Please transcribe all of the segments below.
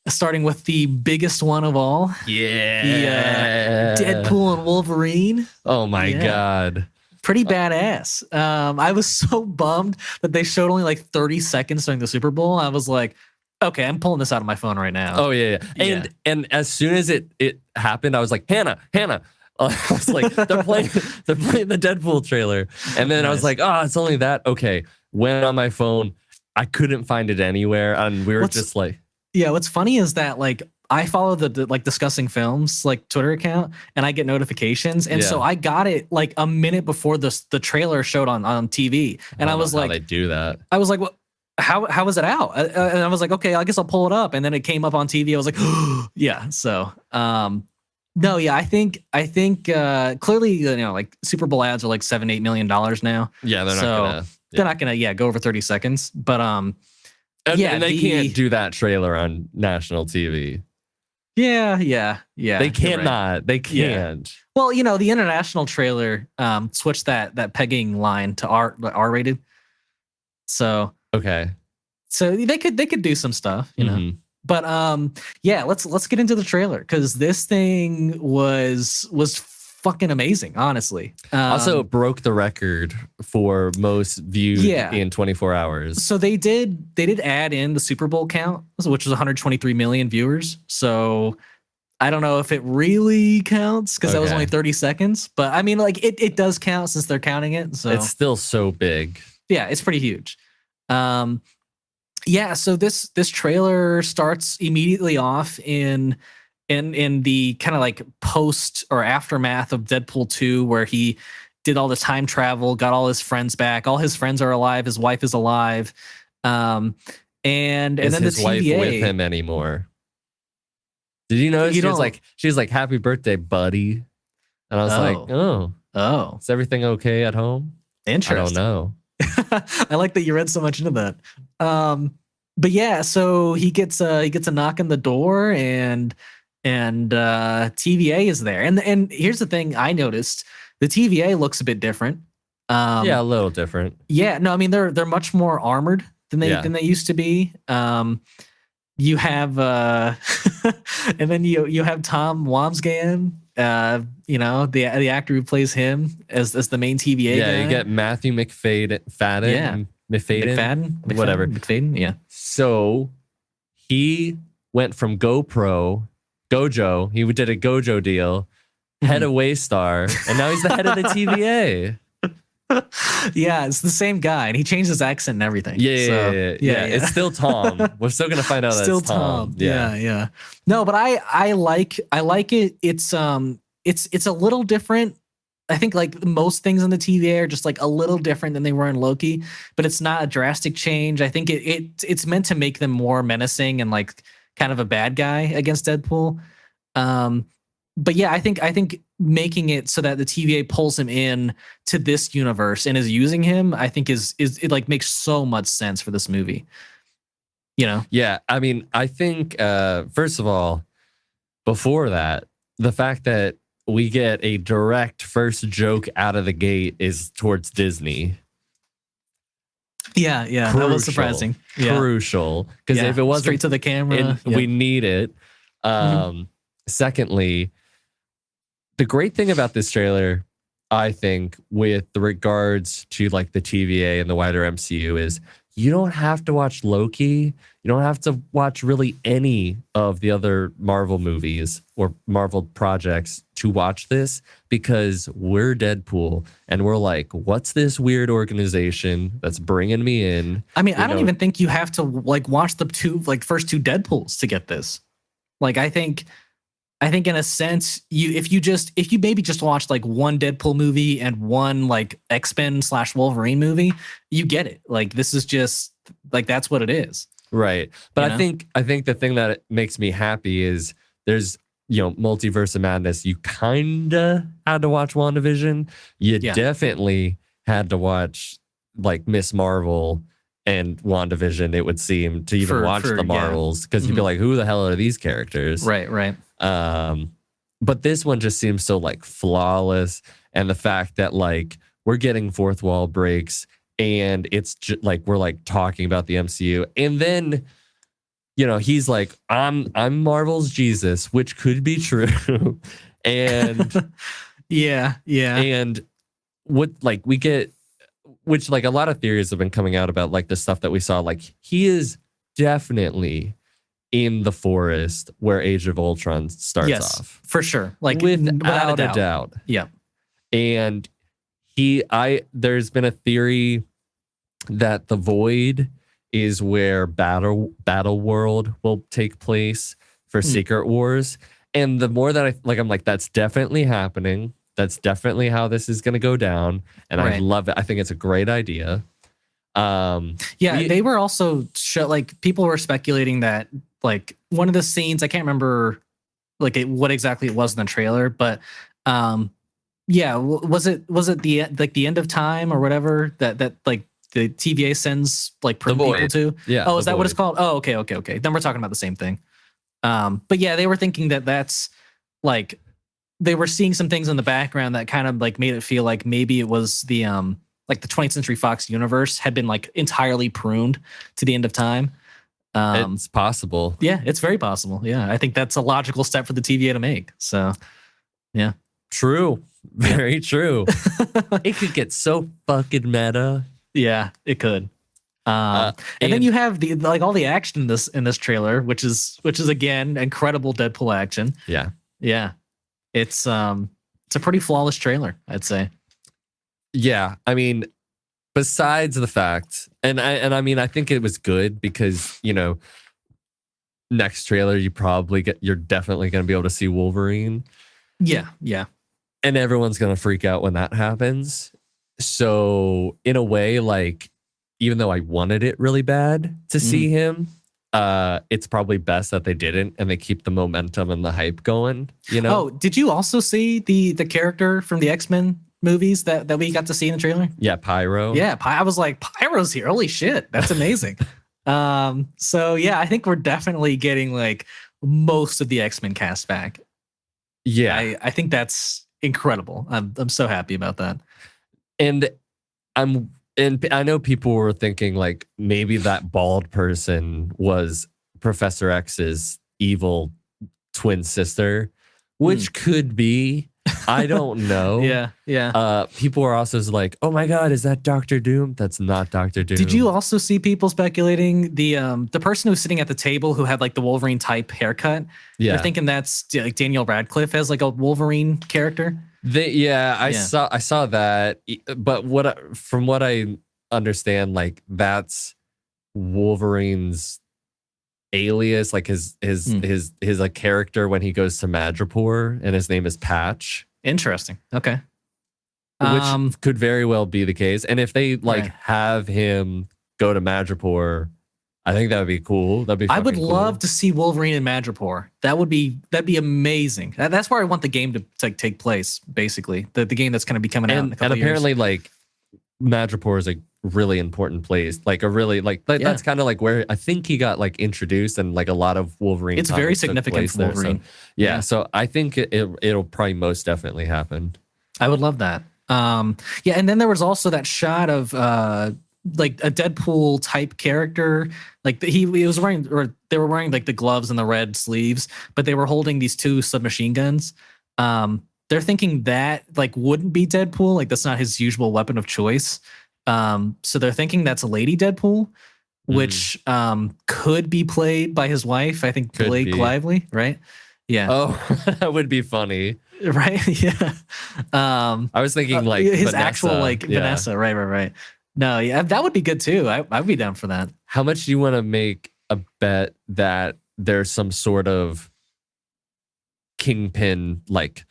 starting with the biggest one of all. Yeah. The Deadpool and Wolverine. Oh my God. Pretty badass. I was so bummed that they showed only like 30 seconds during the Super Bowl. I was like, okay, I'm pulling this out of my phone right now. Oh yeah. And as soon as it happened, I was like, Hannah. I was like, they're playing the Deadpool trailer. And then I was like, oh, it's only that. Okay. Went on my phone. I couldn't find it anywhere. And we were just like, yeah, what's funny is that like I follow the like Discussing Films like Twitter account, and I get notifications, and so I got it like a minute before the trailer showed on TV, and I was like, how they do that. I was like, well, how is it out? And I was like, okay, I guess I'll pull it up, and then it came up on TV. I was like, yeah. So, no, yeah, I think clearly, like Super Bowl ads are like $7-8 million now. Yeah, they're not gonna go over 30 seconds, but and they can't do that trailer on national TV. Yeah. They cannot. Right. They can't. Yeah. Well, the international trailer switched that pegging line to R rated. So okay. So they could do some stuff, know. But let's get into the trailer because this thing was fucking amazing, honestly. Also broke the record for most viewed in 24 hours. So they did add in the Super Bowl count, which was 123 million viewers. So I don't know if it really counts because that was only 30 seconds. But I mean, like it does count since they're counting it. So it's still so big. Yeah, it's pretty huge. So this trailer starts immediately off in the kind of like post or aftermath of Deadpool 2, where he did all this time travel, got all his friends back. All his friends are alive. His wife is alive. And then his the TVA, wife with him anymore? Did you notice she was like, "Happy birthday, buddy," and I was like, "Oh, is everything okay at home?" Interesting. I don't know. I like that you read so much into that. But yeah, so he gets a knock on the door, and TVA is there. And here's the thing I noticed: the TVA looks a bit different. A little different. Yeah, no, I mean they're much more armored than they used to be. You have and then you have Tom Wamsgans, the actor who plays him as the main TVA guy. Yeah, you get Matthew McFadden. Yeah. McFadden, whatever. McFadden, yeah. So he went from Gojo. He did a Gojo deal, head of Waystar, and now he's the head of the TVA. Yeah, it's the same guy, and he changed his accent and everything. Yeah. It's still Tom. We're still gonna find out that it's Tom. Yeah. No, but I like it. It's a little different. I think like most things in the TVA are just like a little different than they were in Loki, but it's not a drastic change. I think it's meant to make them more menacing and like kind of a bad guy against Deadpool. But yeah, I think making it so that the TVA pulls him in to this universe and is using him, I think is it like makes so much sense for this movie. Yeah, I mean, I think first of all, before that, the fact that we get a direct first joke out of the gate is towards Disney. Yeah, crucial, that was surprising. Crucial, because if it wasn't straight to the camera, we need it. Secondly, the great thing about this trailer, I think, with regards to like the TVA and the wider MCU is you don't have to watch Loki. You don't have to watch really any of the other Marvel movies or Marvel projects to watch this, because we're Deadpool and we're like, what's this weird organization that's bringing me in? I mean, I don't even think you have to like watch the first two Deadpools to get this. Like, I think in a sense, if you maybe just watched like one Deadpool movie and one like X-Men / Wolverine movie, you get it. Like, this is just like, that's what it is. Right. But I think the thing that makes me happy is there's, Multiverse of Madness. You kind of had to watch WandaVision. You definitely had to watch like Miss Marvel and WandaVision, it would seem, to even watch the Marvels, because you'd be like, who the hell are these characters? Right. But this one just seems so like flawless, and the fact that like we're getting fourth wall breaks, and it's like we're like talking about the MCU, and then he's like, I'm Marvel's Jesus, which could be true. And yeah. and what like we get, which like a lot of theories have been coming out about like the stuff that we saw. Like he is definitely in the forest where Age of Ultron starts off. For sure. Like without a doubt. Yeah. And there's been a theory that the Void is where Battle World will take place for Secret Wars. And the more that I'm like, that's definitely happening. That's definitely how this is going to go down. And I love it. I think it's a great idea. They were also like people were speculating that like one of the scenes, I can't remember like what exactly it was in the trailer, but was it the end of time or whatever that like the TVA sends like people to? Yeah. Oh, is that what it's called? Oh, okay. Then we're talking about the same thing. But yeah, they were thinking that's like they were seeing some things in the background that kind of like made it feel like maybe it was the like the 20th Century Fox universe had been like entirely pruned to the end of time. It's possible. Yeah, it's very possible. Yeah, I think that's a logical step for the TVA to make. So, yeah. True. Very true. It could get so fucking meta. Yeah, it could. And then you have the like all the action in this trailer, which is again incredible Deadpool action. Yeah. Yeah. It's a pretty flawless trailer, I'd say. Yeah, I mean, besides the fact, and I mean, I think it was good because next trailer you're definitely going to be able to see Wolverine. Yeah, and everyone's going to freak out when that happens. So in a way, like, even though I wanted it really bad to see him, it's probably best that they didn't and they keep the momentum and the hype going. Oh, did you also see the character from the X-Men movies that we got to see in the trailer? Yeah, Pyro. Yeah, I was like, Pyro's here. Holy shit, that's amazing. So yeah, I think we're definitely getting like most of the X-Men cast back. Yeah, I think that's incredible. I'm so happy about that. And I know people were thinking like maybe that bald person was Professor X's evil twin sister, which could be. I don't know. Yeah. People are also like, oh my God, is that Dr. Doom? That's not Dr. Doom. Did you also see people speculating the person who's sitting at the table who had like the Wolverine type haircut? Yeah. They're thinking that's like Daniel Radcliffe as like a Wolverine character. I saw that, but from what I understand, like that's Wolverine's alias, like his like character when he goes to Madripoor, and his name is Patch. Interesting. Okay. Which could very well be the case. And if they have him go to Madripoor, I think that would be cool. I would love to see Wolverine in Madripoor. That'd be amazing. That's where I want the game to take place, basically. The game that's going to be coming out in a couple and apparently like Madripoor is a really important place, like a really that's kind of like where I think he got like introduced, and like a lot of Wolverine. It's very significant for Wolverine. So, so I think it'll probably most definitely happen. I would love that. And then there was also that shot of like a Deadpool type character, like he was wearing, or they were wearing like the gloves and the red sleeves, but they were holding these two submachine guns. They're thinking that like wouldn't be Deadpool, like that's not his usual weapon of choice. So they're thinking that's a Lady Deadpool, which could be played by his wife, I think Blake Lively, right? Yeah. Oh, that would be funny. Right? Yeah. I was thinking like his Vanessa. actual like Vanessa, right. No, yeah, that would be good too. I'd be down for that. How much do you want to make a bet that there's some sort of Kingpin like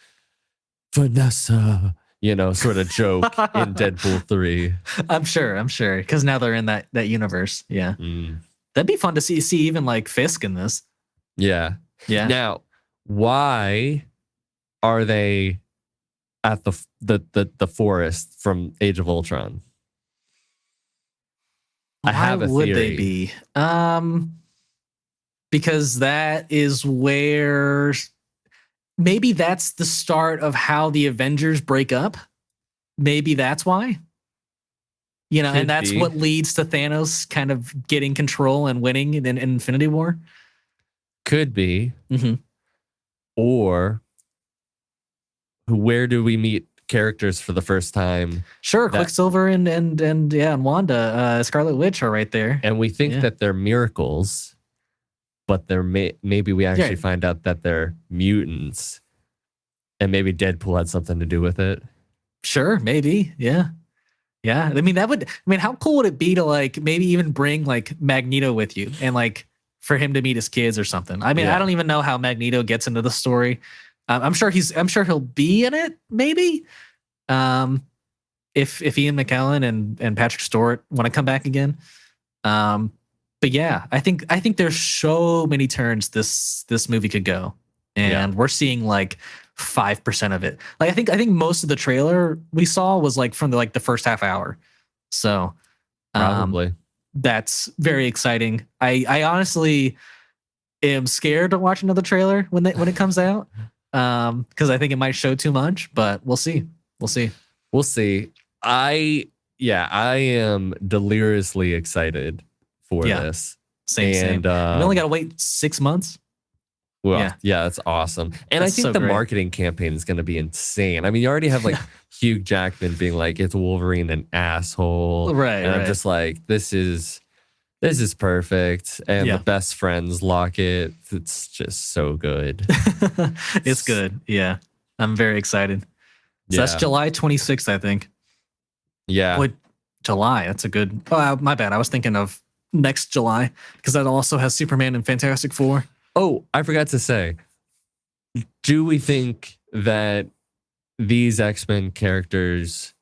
Vanessa, sort of joke in Deadpool 3? I'm sure, because now they're in that universe. Yeah, that'd be fun to see even like Fisk in this. Yeah. Now, why are they at the forest from Age of Ultron? I have a theory. Would they be? Because that is where maybe that's the start of how the Avengers break up. Maybe that's why. You know, and Could that's be. what leads to Thanos kind of getting control and winning in Infinity War. Could be. Mm-hmm. Or where do we meet characters for the first time? Sure, Quicksilver and Wanda, Scarlet Witch are right there. And we think that they're miracles, but they're maybe we actually find out that they're mutants. And maybe Deadpool had something to do with it. Sure, maybe. Yeah. Yeah. I mean, how cool would it be to like maybe even bring like Magneto with you and like for him to meet his kids or something? I mean, I don't even know how Magneto gets into the story. I'm sure he'll be in it, maybe. If Ian McKellen and Patrick Stewart want to come back again. But yeah, I think there's so many turns this movie could go. And we're seeing like 5% of it. Like I think most of the trailer we saw was like from the first half hour. So probably that's very exciting. I honestly am scared to watch another trailer when it comes out. Because I think it might show too much, but we'll see. We'll see. I am deliriously excited for this. Same. We only got to wait 6 months. Well, yeah, that's awesome. And I think the marketing campaign is going to be insane. I mean, you already have like Hugh Jackman being like, "It's Wolverine, an asshole." Right. And I'm just like, this is perfect. And the best friends locket. It's just so good. It's good. Yeah. I'm very excited. So that's July 26th, I think. Yeah. Wait, July. That's a good. Oh, my bad. I was thinking of next July because that also has Superman and Fantastic Four. Oh, I forgot to say, do we think that these X-Men characters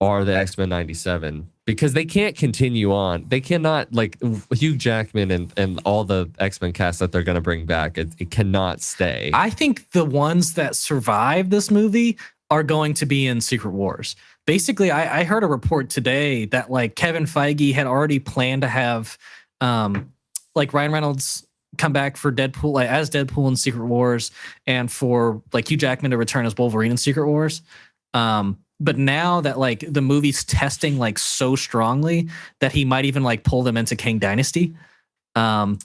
are the X-Men 97? Because they can't continue on. They cannot, like, Hugh Jackman and all the X-Men cast that they're going to bring back, it cannot stay. I think the ones that survive this movie are going to be in Secret Wars. Basically, I heard a report today that, like, Kevin Feige had already planned to have, like, Ryan Reynolds come back for Deadpool, like as Deadpool in Secret Wars, and for like Hugh Jackman to return as Wolverine in Secret Wars. But now that like the movie's testing like so strongly that he might even like pull them into Kang Dynasty. So I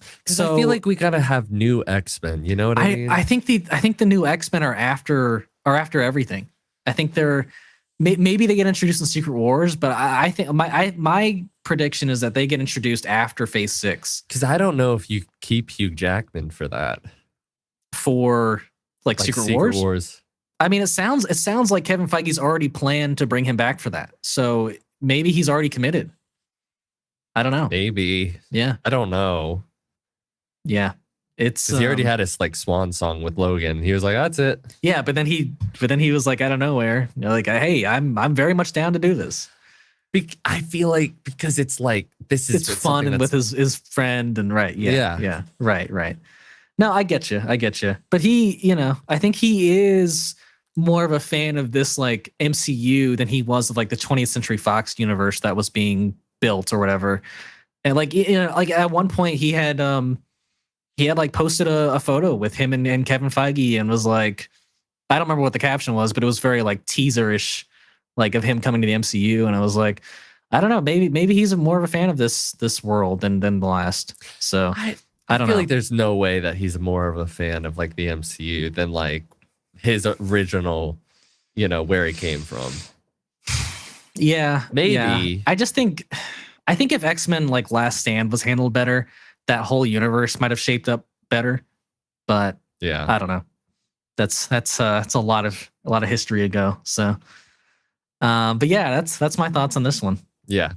feel like we gotta have new X-Men. You know what I mean? I think the new X-Men are after everything. I think they're maybe they get introduced in Secret Wars, but I think my prediction is that they get introduced after Phase 6. Because I don't know if you keep Hugh Jackman for that. For like Secret Wars? I mean, it sounds like Kevin Feige's already planned to bring him back for that. So maybe he's already committed. I don't know. Maybe. Yeah. I don't know. Yeah. It's he already had his like swan song with Logan. He was like, "That's it." Yeah, but then he was like, out of nowhere, like, "Hey, I'm very much down to do this." I feel like because it's like it's fun and with his friend and right. Yeah. Right. No, I get you. But he, you know, I think he is more of a fan of this like MCU than he was of like the 20th Century Fox universe that was being built or whatever. And like, you know, like at one point he had like posted a photo with him and Kevin Feige and was like, I don't remember what the caption was, but it was very like teaser-ish, like of him coming to the MCU. And I was like, I don't know, maybe he's more of a fan of this world than the last. So I don't know. I feel like there's no way that he's more of a fan of like the MCU than like his original, you know, where he came from. Yeah, maybe. Yeah. I think if X-Men like Last Stand was handled better, that whole universe might have shaped up better. But yeah, I don't know. That's a lot of history ago. So, but yeah, that's my thoughts on this one. Yeah.